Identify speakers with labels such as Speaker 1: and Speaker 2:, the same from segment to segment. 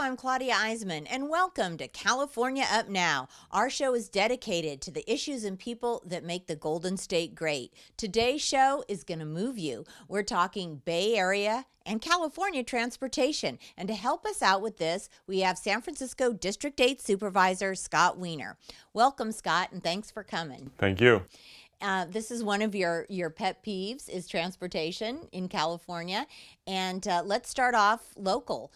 Speaker 1: I'm Claudia Iseman, and welcome to California Up Now. Our show is dedicated to the issues and people that make the Golden State great. Today's show is going to move you. We're talking Bay Area and California transportation. And to help us out with this, we have San Francisco District 8 Supervisor Scott Wiener. Welcome, Scott, and thanks for coming.
Speaker 2: Thank you.
Speaker 1: This is one of your pet peeves is transportation in California. And let's start off local.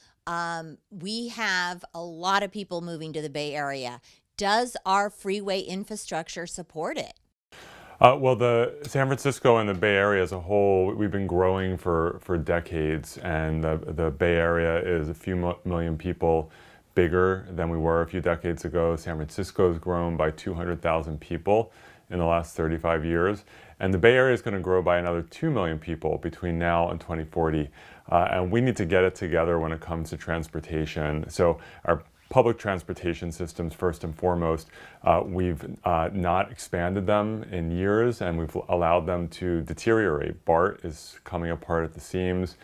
Speaker 1: We have a lot of people moving to the Bay Area. Does our freeway infrastructure support it?
Speaker 2: Well, the San Francisco and the Bay Area as a whole, we've been growing for decades, and the Bay Area is a few million people bigger than we were a few decades ago. San Francisco has grown by 200,000 people in the last 35 years, and the Bay Area is going to grow by another 2 million people between now and 2040. And we need to get it together when it comes to transportation. So our public transportation systems, first and foremost, we've not expanded them in years, and we've allowed them to deteriorate. BART is coming apart at the seams.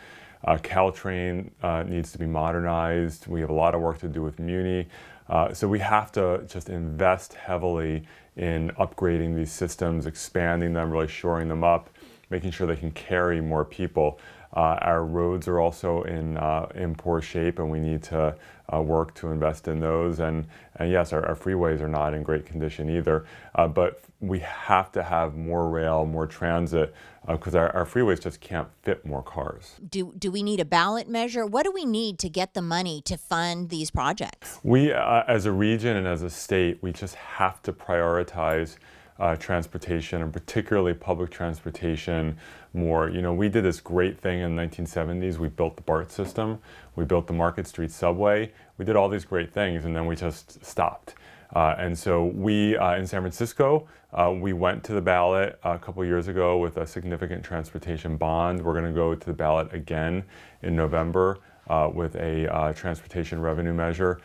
Speaker 2: Caltrain needs to be modernized. We have a lot of work to do with Muni. So we have to just invest heavily in upgrading these systems, expanding them, really shoring them up, making sure they can carry more people. Our roads are also in poor shape, and we need to work to invest in those. And yes, our freeways are not in great condition either. But we have to have more rail, more transit, because our freeways just can't fit more cars.
Speaker 1: Do we need a ballot measure? What do we need to get the money to fund these projects?
Speaker 2: We, as a region and as a state, we just have to prioritize transportation, and particularly public transportation, more. You know, we did this great thing in the 1970s. We built the BART system. We built the Market Street subway. We did all these great things, and then we just stopped. And so we, in San Francisco, we went to the ballot a couple years ago with a significant transportation bond. We're going to go to the ballot again in November with a transportation revenue measure.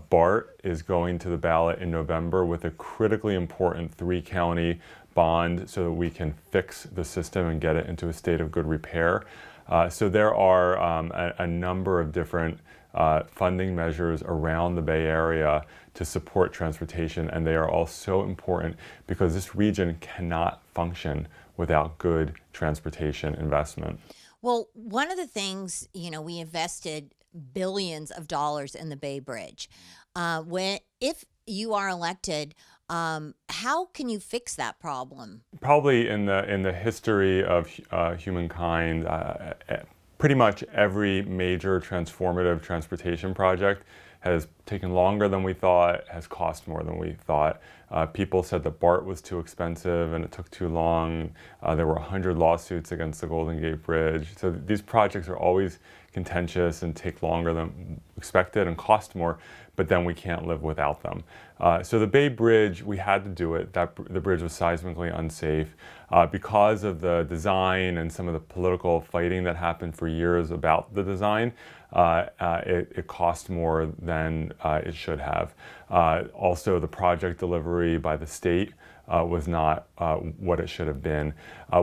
Speaker 2: BART is going to the ballot in November with a critically important 3-county bond so that we can fix the system and get it into a state of good repair. So there are a number of different funding measures around the Bay Area to support transportation, and they are all so important because this region cannot function without good transportation investment.
Speaker 1: Well, one of the things, we invested billions of dollars in the Bay Bridge. If you are elected, how can you fix that problem?
Speaker 2: Probably in the history of humankind, pretty much every major transformative transportation project has taken longer than we thought, has cost more than we thought. People said that BART was too expensive and it took too long. There were 100 lawsuits against the Golden Gate Bridge. So these projects are always contentious and take longer than expected and cost more, but then we can't live without them. So the Bay Bridge, we had to do it. The bridge was seismically unsafe. Because of the design and some of the political fighting that happened for years about the design, it cost more than it should have. Also, the project delivery by the state was not what it should have been.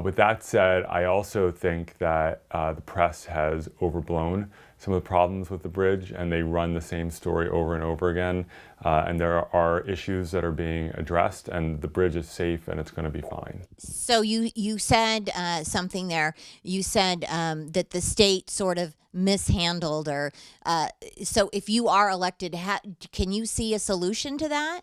Speaker 2: With that said, I also think that the press has overblown some of the problems with the bridge, and they run the same story over and over again. And there are issues that are being addressed, and the bridge is safe and it's going to be fine.
Speaker 1: So you said something there. You said that the state sort of mishandled, or so if you are elected, can you see a solution to that?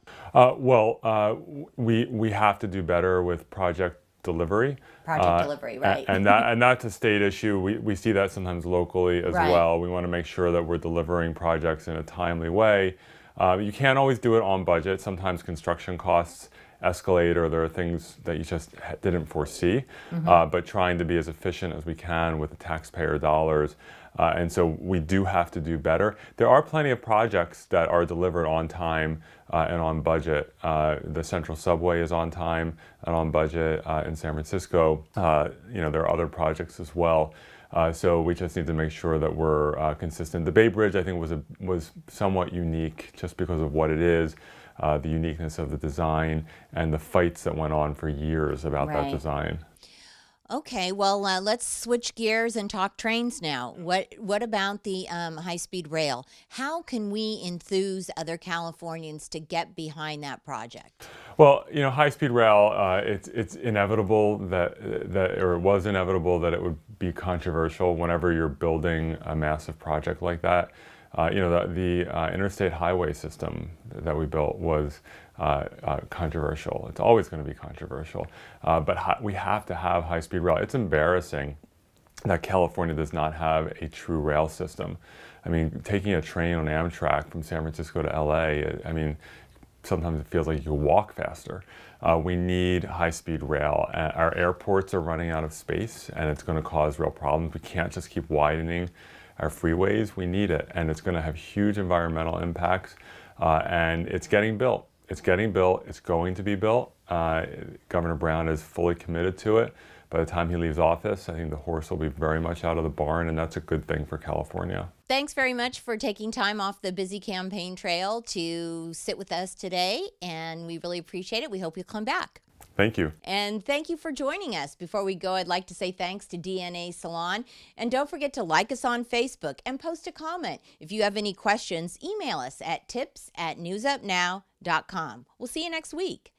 Speaker 2: We have to do better with project delivery.
Speaker 1: Right.
Speaker 2: And that's a state issue. We see that sometimes locally as well. We want to make sure that we're delivering projects in a timely way. You can't always do it on budget. Sometimes construction costs escalate, or there are things that you just didn't foresee. But trying to be as efficient as we can with the taxpayer dollars. And so we do have to do better. There are plenty of projects that are delivered on time and on budget. The Central Subway is on time and on budget in San Francisco. There are other projects as well. So we just need to make sure that we're consistent. The Bay Bridge, I think, was somewhat unique just because of what it is, the uniqueness of the design, and the fights that went on for years about that design.
Speaker 1: Okay, well, let's switch gears and talk trains now. What about the high-speed rail? How can we enthuse other Californians to get behind that project?
Speaker 2: Well, high-speed rail, it's inevitable or it was inevitable that it would be controversial whenever you're building a massive project like that. The interstate highway system that we built was controversial. It's always going to be controversial, but we have to have high-speed rail. It's embarrassing that California does not have a true rail system. I mean, taking a train on Amtrak from San Francisco to LA, I mean, sometimes it feels like you can walk faster. We need high-speed rail. Our airports are running out of space, and it's going to cause real problems. We can't just keep widening our freeways. We need it, and it's going to have huge environmental impacts, and it's getting built. It's getting built. It's going to be built. Governor Brown is fully committed to it. By the time he leaves office, I think the horse will be very much out of the barn, and that's a good thing for California.
Speaker 1: Thanks very much for taking time off the busy campaign trail to sit with us today, and we really appreciate it. We hope you'll come back.
Speaker 2: Thank you.
Speaker 1: And thank you for joining us. Before we go, I'd like to say thanks to DNA Salon. And don't forget to like us on Facebook and post a comment. If you have any questions, email us at tips@newsupnow.com. We'll see you next week.